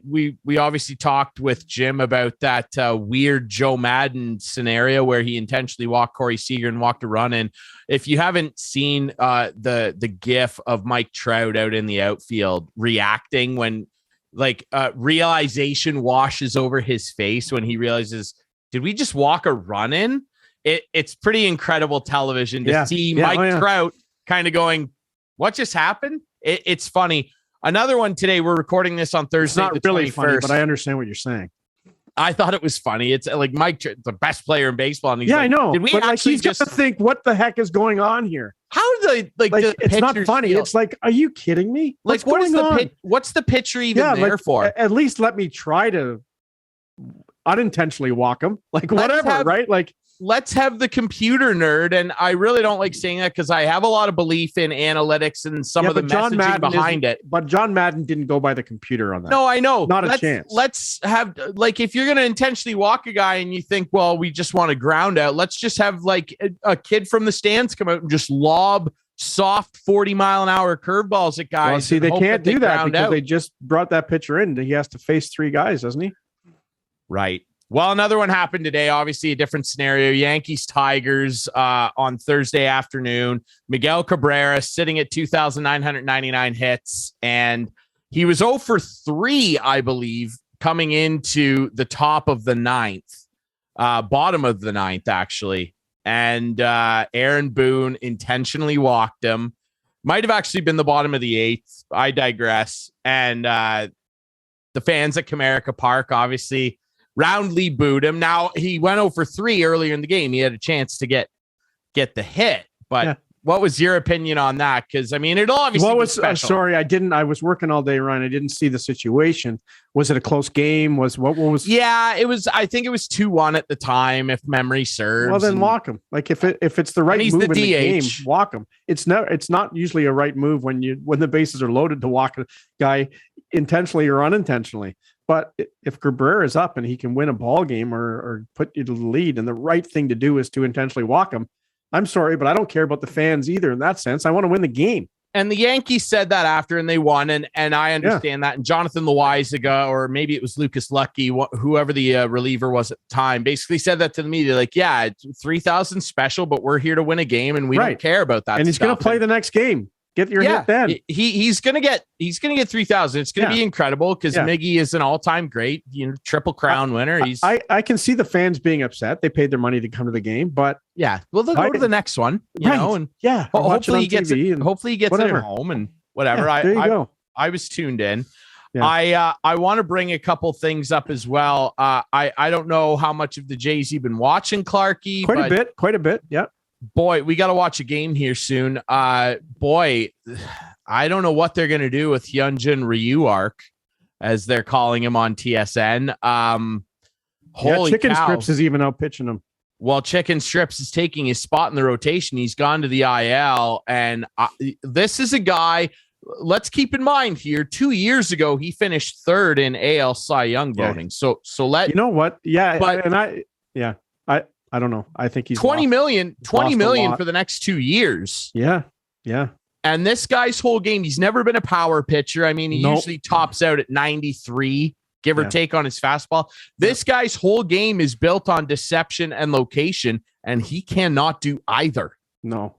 we obviously talked with Jim about that weird Joe Madden scenario where he intentionally walked Corey Seager and walked a run in. If you haven't seen the GIF of Mike Trout out in the outfield reacting when realization washes over his face when he realizes, did we just walk a run in? It's pretty incredible television to see Mike Trout kind of going, what just happened? It's funny. Another one today. We're recording this on Thursday. It's not really funny, but I understand what you're saying. I thought it was funny. It's like Mike, the best player in baseball. And he's I know. Did we actually he's just think, what the heck is going on here? How do it's not funny. It's like, are you kidding me? What's the pitcher even there for? At least let me try to unintentionally walk him. Right? Let's have the computer nerd. And I really don't like saying that because I have a lot of belief in analytics and some of the messaging behind it. But John Madden didn't go by the computer on that. No, I know. Not a chance. Let's have, if you're going to intentionally walk a guy and you think, well, we just want to ground out, let's just have a kid from the stands come out and just lob soft 40-mile-an-hour curveballs at guys. Well, see, they can't do that because they just brought that pitcher in. He has to face 3 guys, doesn't he? Right. Well, another one happened today. Obviously, a different scenario. Yankees-Tigers on Thursday afternoon. Miguel Cabrera sitting at 2,999 hits, and he was 0 for 3, I believe, coming into the top of the 9th, bottom of the 9th, actually. And Aaron Boone intentionally walked him. Might have actually been the bottom of the 8th. I digress. And the fans at Comerica Park, obviously, roundly booed him. Now, he went 0 for 3 earlier in the game. He had a chance to get the hit, but What was your opinion on that? Because I mean, it obviously was special. Sorry, I was working all day, Ryan. I didn't see the situation. Was it a close game? What was? Yeah, it was. I think it was 2-1 at the time, if memory serves. Well, then walk him. Like if it's the right move in the game, walk him. It's not usually a right move when the bases are loaded to walk a guy intentionally or unintentionally. But if Cabrera is up and he can win a ball game or put you to the lead, and the right thing to do is to intentionally walk him. I'm sorry, but I don't care about the fans either in that sense. I want to win the game. And the Yankees said that after, and they won, and I understand that. And Jonathan Loaizaga, or maybe it was Lucas Lucky, whoever the reliever was at the time, basically said that to the media, like, yeah, 3,000 special, but we're here to win a game, and we don't care about that. And he's going to play the next game. Get your hit then. He's gonna get 3,000. It's gonna be incredible because Miggy is an all-time great, Triple Crown winner. I can see the fans being upset. They paid their money to come to the game, but they'll go to the next one, know, and hopefully he gets it. Hopefully he gets it at home and whatever. There you go. I was tuned in. Yeah. I want to bring a couple things up as well. I don't know how much of the Jays you've been watching, Clarkey. Quite a bit. Yeah. Boy, we got to watch a game here soon. Boy, I don't know what they're going to do with Hyunjin Ryuark, as they're calling him on TSN. Holy Chicken cow. Strips is even out pitching him. Well, Chicken Strips is taking his spot in the rotation. He's gone to the IL, and this is a guy. Let's keep in mind here. 2 years ago, he finished third in AL Cy Young voting. So let you know what? Yeah, but I don't know. I think he's 20 million for the next 2 years. Yeah. And this guy's whole game, he's never been a power pitcher. I mean, he usually tops out at 93, give or take on his fastball. This guy's whole game is built on deception and location, and he cannot do either. Now.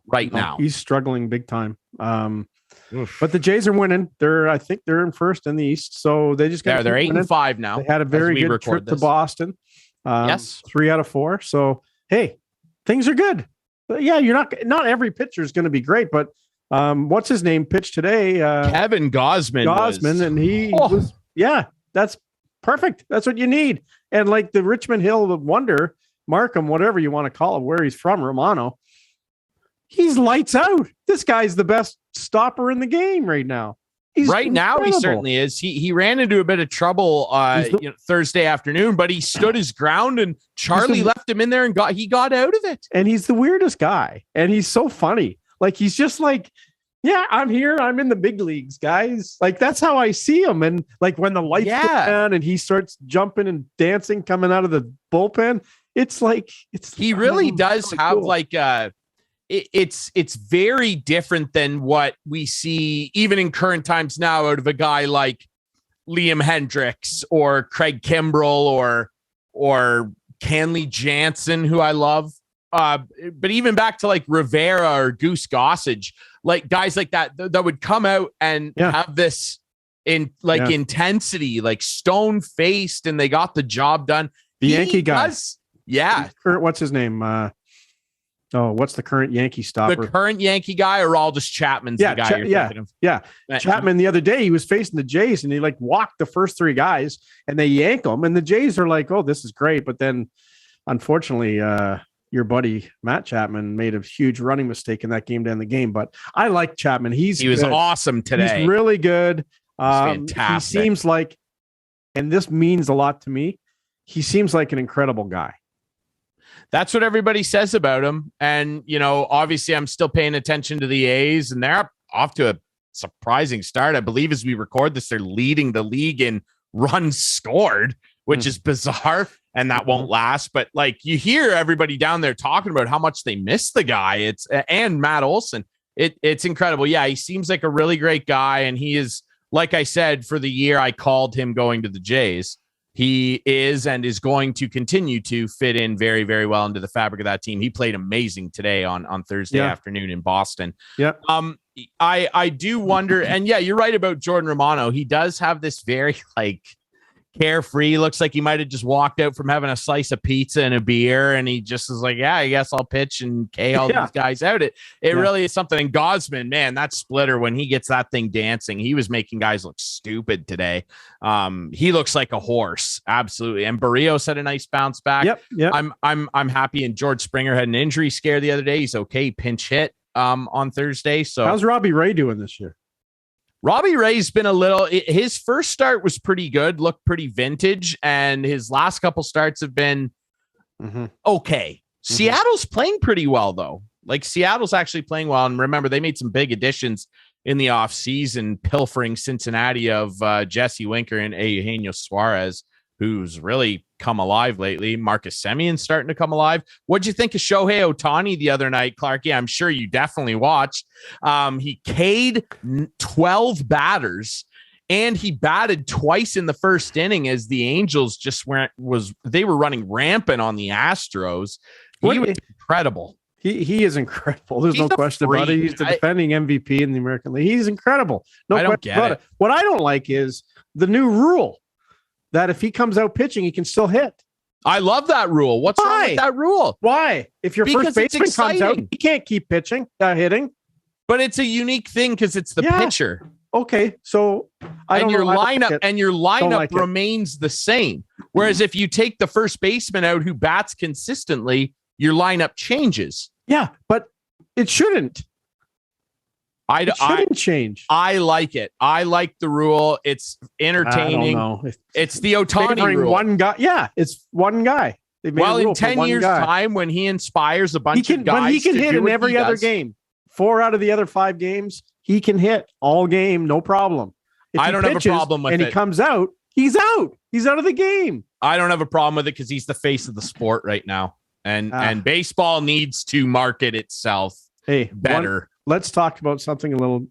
He's struggling big time. But the Jays are winning. I think they're in first in the East. So they just got they're 8-5 now. They had a very good trip to Boston. Yes, 3 out of 4. So hey, things are good. But yeah, not every pitcher is going to be great, but what's his name pitched today? Kevin Gausman, and he was that's perfect. That's what you need. And like the Richmond Hill wonder, Markham, whatever you want to call it, where he's from, Romano, he's lights out. This guy's the best stopper in the game right now. Now he certainly is. He ran into a bit of trouble Thursday afternoon, but he stood his ground, and Charlie left him in there and he got out of it. And he's the weirdest guy, and he's so funny. Like he's just like, yeah, I'm here. I'm in the big leagues, guys. Like that's how I see him. And like when the lights go down and he starts jumping and dancing coming out of the bullpen, he really does have cool. Like it's very different than what we see even in current times now out of a guy like Liam Hendricks or Craig Kimbrell or Kenley Jansen, who I love. But even back to like Rivera or Goose Gossage, like guys like that would come out and have this intensity, like stone faced, and they got the job done. The Yankee guy. What's his name? What's the current Yankee stopper? The current Yankee guy, or Aroldis Chapman's the guy you're thinking of? Yeah. Chapman the other day, he was facing the Jays and he like walked the first 3 guys and they yank him. And the Jays are like, oh, this is great. But then unfortunately, your buddy Matt Chapman made a huge running mistake in that game to end the game. But I like Chapman. He was awesome today. He's really good. Fantastic. He seems like, and this means a lot to me, he seems like an incredible guy. That's what everybody says about him. And, obviously I'm still paying attention to the A's, and they're off to a surprising start. I believe as we record this, they're leading the league in runs scored, which is bizarre, and that won't last. But like you hear everybody down there talking about how much they miss the guy. And Matt Olson. It's incredible. Yeah, he seems like a really great guy, and he is, like I said, for the year I called him going to the Jays. He is and is going to continue to fit in very, very well into the fabric of that team. He played amazing today on Thursday afternoon in Boston. Yeah. I do wonder, and you're right about Jordan Romano. He does have this very carefree. Looks like he might have just walked out from having a slice of pizza and a beer, and he just is like, I guess I'll pitch and K all these guys out. It really is something. And Gausman, man, that splitter, when he gets that thing dancing, he was making guys look stupid today. He looks like a horse, absolutely. And Barrios had a nice bounce back. Yep. I'm happy. And George Springer had an injury scare the other day. He's okay, pinch hit. on Thursday. So how's Robbie Ray doing this year? Robbie Ray's been his first start was pretty good, looked pretty vintage, and his last couple starts have been okay. Seattle's playing pretty well, though. Like, Seattle's actually playing well. And remember, they made some big additions in the offseason, pilfering Cincinnati of Jesse Winker and Eugenio Suarez, who's really come alive lately. Marcus Semion's starting to come alive. What'd you think of Shohei Ohtani the other night, Clarkey? I'm sure you definitely watched. He K'd 12 batters, and he batted twice in the first inning as the Angels they were running rampant on the Astros. He was incredible. He is incredible. There's no question about it. He's the defending MVP in the American League. He's incredible. No question about it. What I don't like is the new rule that if he comes out pitching, he can still hit. I love that rule. What's wrong with that rule? Why? If your first baseman comes out, he can't keep hitting. But it's a unique thing because it's the pitcher. Okay, so your lineup remains the same. Whereas if you take the first baseman out who bats consistently, your lineup changes. Yeah, but it shouldn't. It shouldn't change. I like it. I like the rule. It's entertaining. I don't know. It's the Ohtani rule. One guy. Yeah, it's one guy. In 10 years' time, when he inspires a bunch of guys, when he can hit in every other game, 4 out of the other 5 games, he can hit all game, no problem. I don't have a problem with it. And he comes out, he's out. He's out of the game. I don't have a problem with it because he's the face of the sport right now. And baseball needs to market itself better. Let's talk about something a little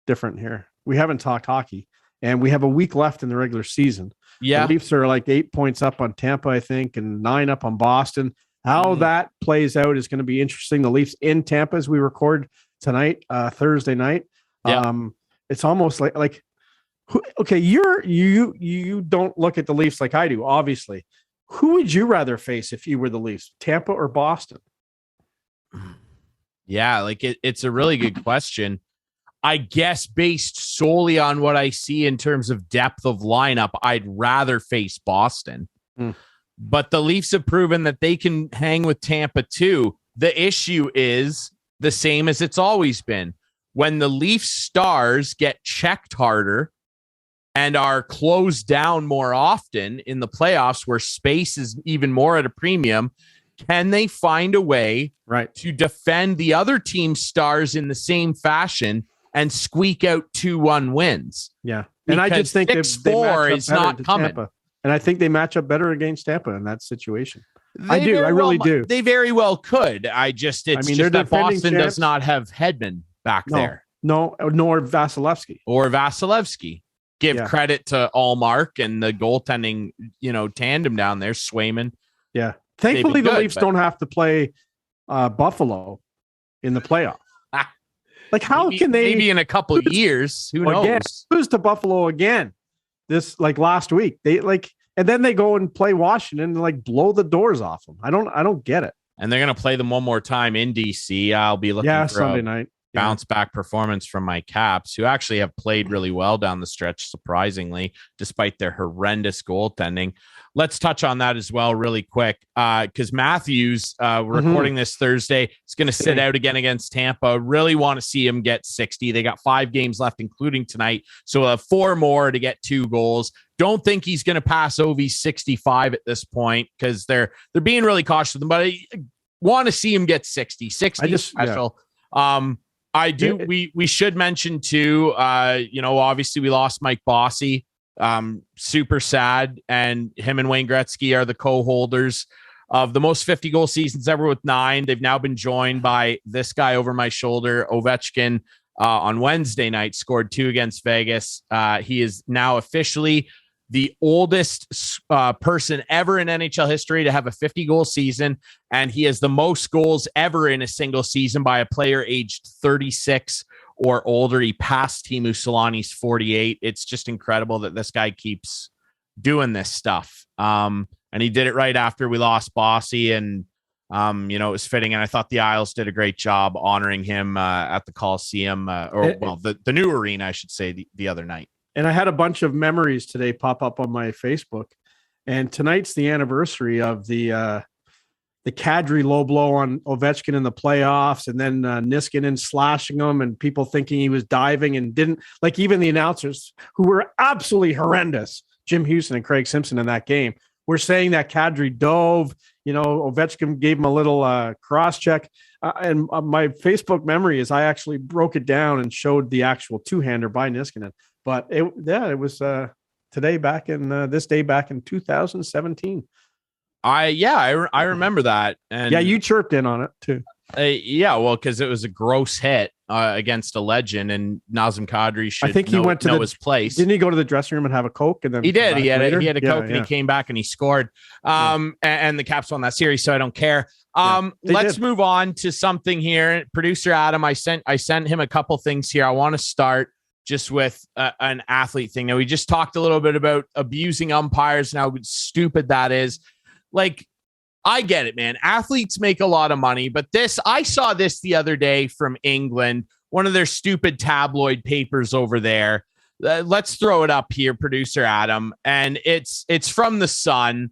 different here. We haven't talked hockey, and we have a week left in the regular season. Yeah. The Leafs are like 8 points up on Tampa, I think, and 9 up on Boston. How that plays out is going to be interesting. The Leafs in Tampa as we record tonight, Thursday night. Yeah. It's almost like okay, you don't look at the Leafs like I do, obviously. Who would you rather face if you were the Leafs, Tampa or Boston? Yeah, like it's a really good question. I guess based solely on what I see in terms of depth of lineup, I'd rather face Boston. But the Leafs have proven that they can hang with Tampa too. The issue is the same as it's always been. When the Leafs stars get checked harder and are closed down more often in the playoffs where space is even more at a premium, can they find a way to defend the other team's stars in the same fashion and squeak out 2-1 wins? Yeah. And I just think 6-4 is not coming. Tampa. And I think they match up better against Tampa in that situation. I really do. They very well could. It's just that Boston does not have Hedman back there. No, nor Vasilevsky. Give credit to Allmark and the goaltending, tandem down there, Swayman. Yeah. Thankfully, the Leafs don't have to play Buffalo in the playoff. Like, how can they? Maybe in a couple of years. Who knows? Lose to Buffalo again this last week. And then they go and play Washington and blow the doors off them. I don't get it. And they're going to play them one more time in DC. I'll be looking for Sunday night. Bounce back performance from my Caps, who actually have played really well down the stretch, surprisingly, despite their horrendous goaltending. Let's touch on that as well really quick, because Matthews, we're recording this Thursday, is going to sit out again against Tampa. Really want to see him get 60. They got 5 games left, including tonight, so we'll have 4 more to get 2 goals. Don't think he's going to pass Ovi's 65 at this point because they're being really cautious with him, but I want to see him get 60. 60 is special. I do. We should mention too, obviously we lost Mike Bossy. Super sad. And him and Wayne Gretzky are the co-holders of the most 50-goal seasons ever with 9. They've now been joined by this guy over my shoulder, Ovechkin, on Wednesday night, scored 2 against Vegas. He is now officially the oldest person ever in NHL history to have a 50-goal season, and he has the most goals ever in a single season by a player aged 36 or older. He passed Teemu Solani's 48. It's just incredible that this guy keeps doing this stuff. And he did it right after we lost Bossy, and it was fitting. And I thought the Isles did a great job honoring him at the Coliseum, the new arena, I should say, the other night. And I had a bunch of memories today pop up on my Facebook. And tonight's the anniversary of the Kadri low blow on Ovechkin in the playoffs, and then Niskanen slashing him, and people thinking he was diving and didn't. Like even the announcers, who were absolutely horrendous, Jim Houston and Craig Simpson in that game, were saying that Kadri dove. Ovechkin gave him a little cross check. And my Facebook memory is I actually broke it down and showed the actual two-hander by Niskanen. But it was this day back in 2017. I remember that. And yeah, you chirped in on it too. Because it was a gross hit against a legend, and Nazem Kadri should know his place. Didn't he go to the dressing room and have a Coke? And then he did. He had a Coke and he came back and he scored. And the Caps won that series, so I don't care. Let's move on to something here. Producer Adam, I sent him a couple things here. I want to start just with an athlete thing. Now, we just talked a little bit about abusing umpires and how stupid that is. Like, I get it, man. Athletes make a lot of money, but I saw this the other day from England, one of their stupid tabloid papers over there. Let's throw it up here, producer Adam. And it's from the Sun,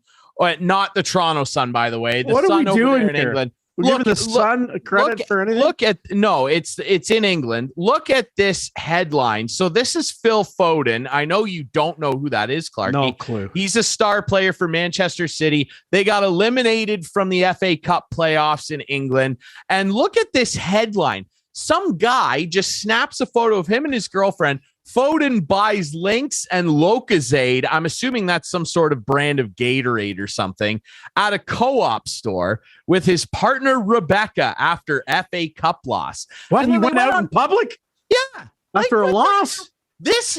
not the Toronto Sun, by the way. The what Sun are we doing in England. Look, the Sun credit for anything? It's in England. Look at this headline. So this is Phil Foden. I know you don't know who that is, Clarkey. No clue. He's a star player for Manchester City. They got eliminated from the FA Cup playoffs in England. And look at this headline. Some guy just snaps a photo of him and his girlfriend. Foden buys Lynx and Locozade. I'm assuming that's some sort of brand of Gatorade or something at a co-op store with his partner Rebecca after FA Cup loss. What? He went out in public? Yeah. After a loss? This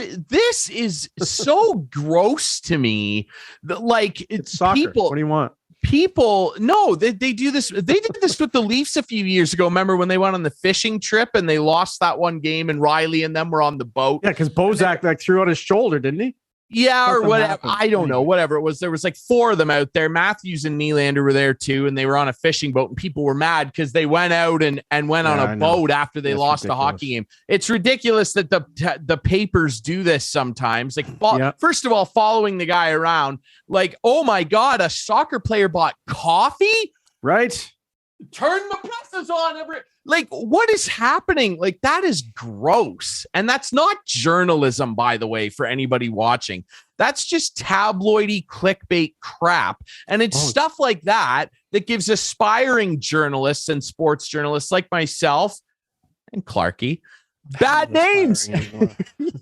is so gross to me. It's soccer. People. What do you want? They do this. They did this with the Leafs a few years ago. Remember when they went on the fishing trip and they lost that one game and Riley and them were on the boat? Yeah, because Bozak threw out his shoulder, didn't he? Yeah, or whatever. I don't know. Whatever it was. There was like 4 of them out there. Matthews and Nylander were there too, and they were on a fishing boat, and people were mad because they went out and went on a boat after they lost a hockey game. It's ridiculous that the papers do this sometimes. First of all, following the guy around, like, oh my God, a soccer player bought coffee? Right. Turn the presses on what is happening? Like, that is gross. And that's not journalism, by the way, for anybody watching. That's just tabloidy clickbait crap. And it's stuff like that gives aspiring journalists and sports journalists like myself and Clarkey bad names.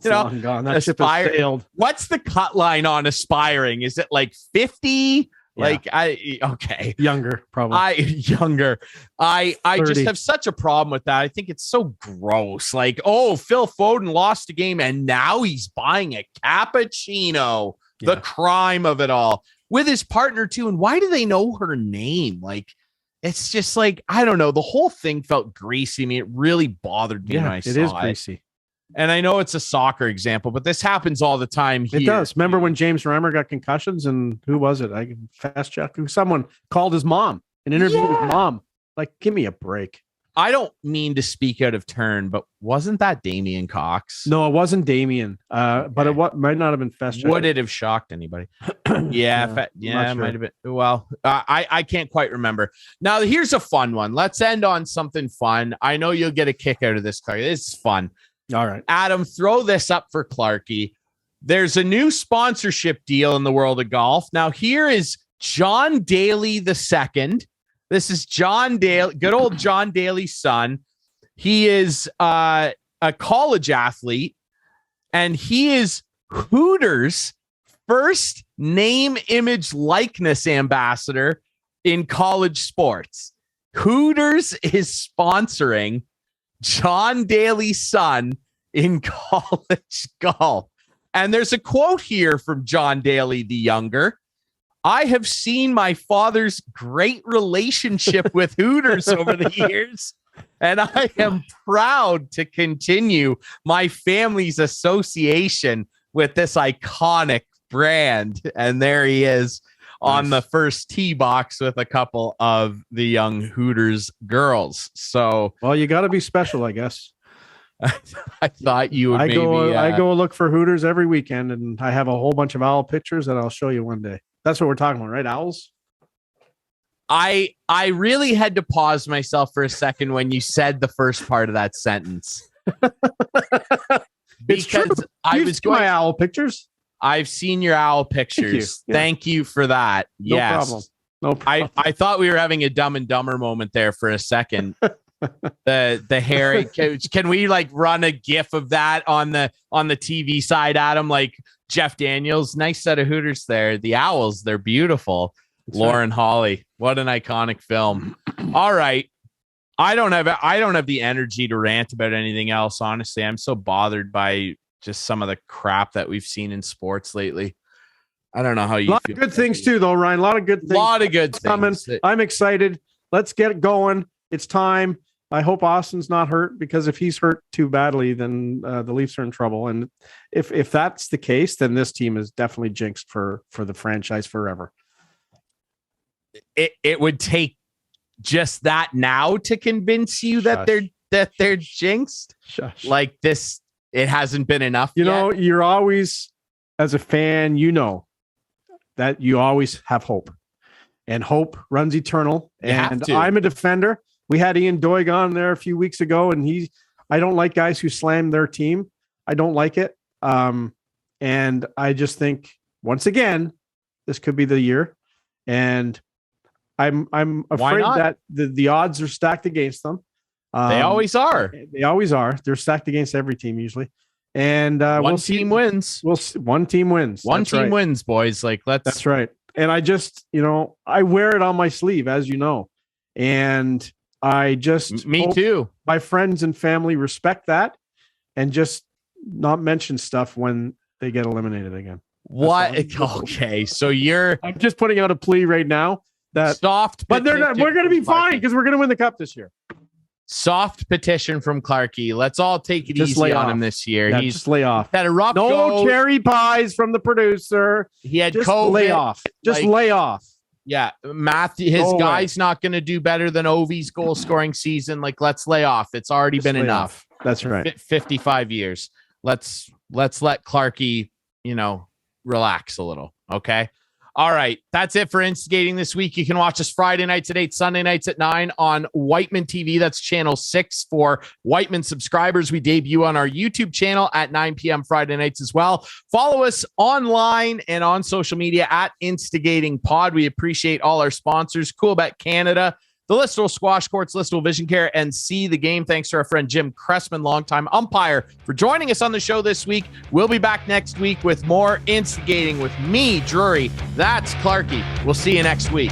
Gone. That ship has sailed. What's the cut line on aspiring? Is it like 50? Yeah. Younger, probably. I just have such a problem with that. I think it's so gross. Like, oh, Phil Foden lost a game and now he's buying a cappuccino. Yeah. The crime of it all with his partner too. And why do they know her name? Like, it's just like, I don't know. The whole thing felt greasy. I mean, it really bothered me when I saw it. It is greasy. And I know it's a soccer example, but this happens all the time here. It does. Remember when James Reimer got concussions and who was it? I can fast check. Someone called his mom and interviewed his mom. Like, give me a break. I don't mean to speak out of turn, but wasn't that Damian Cox? No, it wasn't Damian. But it might not have been fast check. Would it have shocked anybody? It might have been. Well, I can't quite remember. Now, here's a fun one. Let's end on something fun. I know you'll get a kick out of this, Clark. This is fun. All right. Adam, throw this up for Clarkey. There's a new sponsorship deal in the world of golf. Now, here is John Daly II. This is John Daly, good old John Daly's son. He is a college athlete, and he is Hooters' first name, image, likeness ambassador in college sports. Hooters is sponsoring John Daly's son in college golf. And there's a quote here from John Daly the younger. I have seen my father's great relationship with Hooters over the years, and I am proud to continue my family's association with this iconic brand. And there he is on the first tee box with a couple of the young Hooters girls. So, well, you got to be special, I guess. I thought you would. I go look for Hooters every weekend, and I have a whole bunch of owl pictures that I'll show you one day. That's what we're talking about, right? Owls. I really had to pause myself for a second when you said the first part of that sentence. It's true. I was going my owl pictures. I've seen your owl pictures. Thank you for that. No yes. problem. No problem. I thought we were having a Dumb and Dumber moment there for a second. the hairy can we like run a gif of that on the TV side, Adam? Like Jeff Daniels, nice set of Hooters there. The owls, they're beautiful. That's Lauren Holly, what an iconic film. All right. I don't have the energy to rant about anything else. Honestly, I'm so bothered by just some of the crap that we've seen in sports lately. I don't know how you feel. A lot of good things too, though, Ryan. A lot of good things. A lot of good things. I'm excited. Let's get it going. It's time. I hope Austin's not hurt, because if he's hurt too badly, then the Leafs are in trouble. And if that's the case, then this team is definitely jinxed for the franchise forever. It would take just that now to convince you that they're jinxed. Shush. Like this, it hasn't been enough. You know, you're always, as a fan, you know that you always have hope, and hope runs eternal. And I'm a defender. We had Ian Doig on there a few weeks ago, and I don't like guys who slam their team. I don't like it. And I just think, once again, this could be the year. And I'm afraid that the odds are stacked against them. They always are. They always are. They're stacked against every team usually. And one team wins. One team wins. One team wins, boys. Like That's right. And I just, I wear it on my sleeve, as you know. And I just me too. My friends and family respect that, and just not mention stuff when they get eliminated again. What? Okay, so I'm just putting out a plea right now that soft, but they're not. We're going to be fine because we're going to win the cup this year. Soft petition from Clarkey. Let's all take it easy on him this year. Yeah, just lay off. Had a rough go. Cherry pies from the producer. He had just COVID. Lay off. Just lay off. Yeah, Matthew, his guy's not going to do better than Ovi's goal scoring season. Like, let's lay off. It's already been enough. That's right. 55 years. Let's let Clarkey, relax a little. Okay. All right. That's it for Instigating this week. You can watch us Friday nights at 8, Sunday nights at 9 on Whiteman TV. That's channel 6 for Whiteman subscribers. We debut on our YouTube channel at 9 p.m. Friday nights as well. Follow us online and on social media at Instigating Pod. We appreciate all our sponsors, Coolbet Canada, the Listowel Squash Courts, Listowel Vision Care, and See the Game. Thanks to our friend Jim Cressman, longtime umpire, for joining us on the show this week. We'll be back next week with more Instigating with me, Drury. That's Clarkey. We'll see you next week.